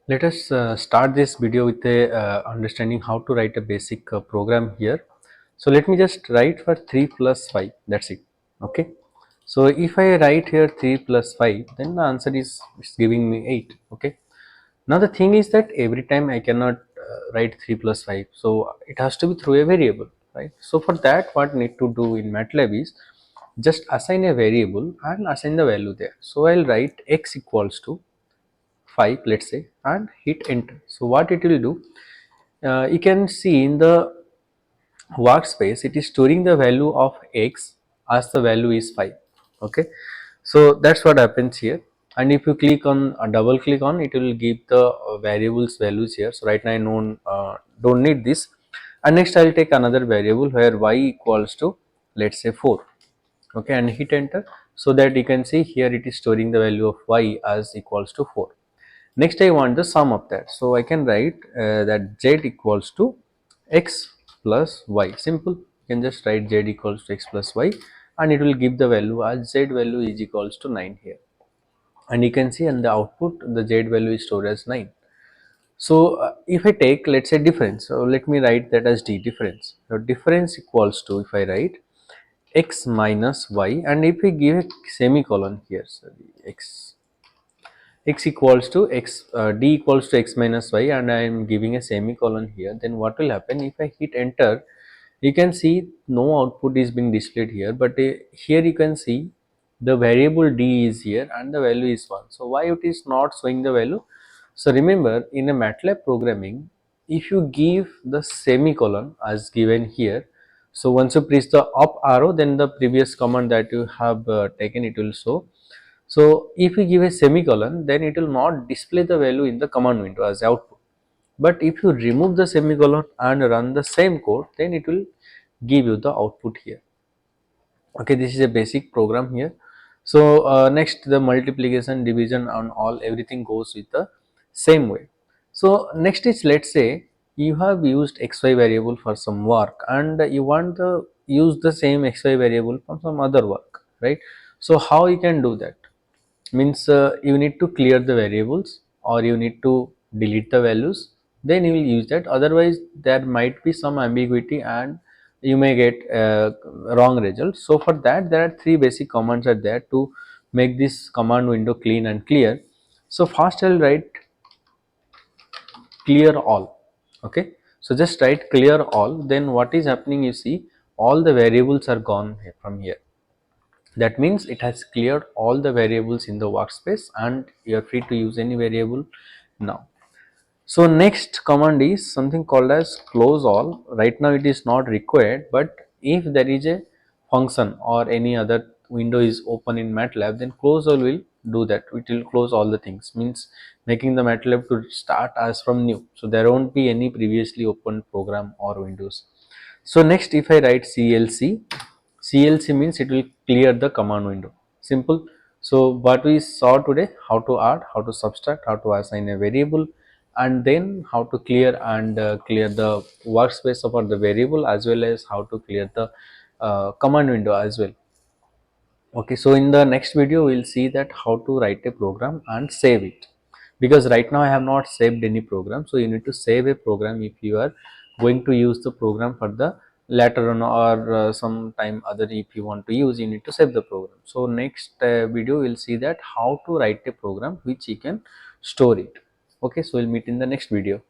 Let us start this video with a understanding how to write a basic program here. So let me just write for 3 plus 5, that's it. Okay. So if I write here 3 plus 5, then the answer is it's giving me 8. Okay. Now the thing is that every time I cannot write 3 plus 5, so it has to be through a variable, right? So for that, what need to do in MATLAB is just assign a variable and assign the value there. So I'll write x equals to 5, let's say, and hit enter. So what it will do, you can see in the workspace it is storing the value of x as the value is 5. Okay, so that's what happens here. And if you click on double click on it, will give the variables values here. So right now I don't need this. And next I'll take another variable where y equals to, let's say, 4. Okay, and hit enter. So that you can see here it is storing the value of y as equals to 4. Next I want the sum of that. So I can write that z equals to x plus y. Simple. You can just write z equals to x plus y, and it will give the value as z value is equals to 9 here. And you can see in the output the z value is stored as 9. So if I take, let's say, difference, so let me write that as d difference. So difference equals to, if I write x minus y, and if we give a semicolon here, sorry, x equals to x, d equals to x minus y, and I am giving a semicolon here, then what will happen if I hit enter? You can see no output is being displayed here, but here you can see the variable d is here and the value is 1. So why it is not showing the value? So remember, in a MATLAB programming, if you give the semicolon as given here, so once you press the up arrow, then the previous command that you have taken, it will show. So if we give a semicolon, then it will not display the value in the command window as output. But if you remove the semicolon and run the same code, then it will give you the output here. Okay, this is a basic program here. So next, the multiplication, division, and all everything goes with the same way. So next is, let's say you have used xy variable for some work and you want to use the same xy variable for some other work, right? So how you can do that? Means you need to clear the variables or you need to delete the values, then you will use that. Otherwise there might be some ambiguity and you may get wrong result. So for that, there are three basic commands are there to make this command window clean and clear. So first I'll write clear all. Okay, so just write clear all, then what is happening, you see all the variables are gone from here. That means it has cleared all the variables in the workspace and you are free to use any variable now. So next command is something called as close all. Right now it is not required, but if there is a function or any other window is open in MATLAB, then close all will do that. It will close all the things, means making the MATLAB to start as from new. So there won't be any previously opened program or windows. So next, if I write CLC, CLC means it will clear the command window. Simple. So what we saw today, how to add, how to subtract, how to assign a variable, and then how to clear and clear the workspace of the variable, as well as how to clear the command window as well. Okay, so in the next video we'll see that how to write a program and save it, because right now I have not saved any program. So you need to save a program if you are going to use the program for the later on, or some time other, if you want to use, you need to save the program. So next video we'll see that how to write a program which you can store it. Okay, so we'll meet in the next video.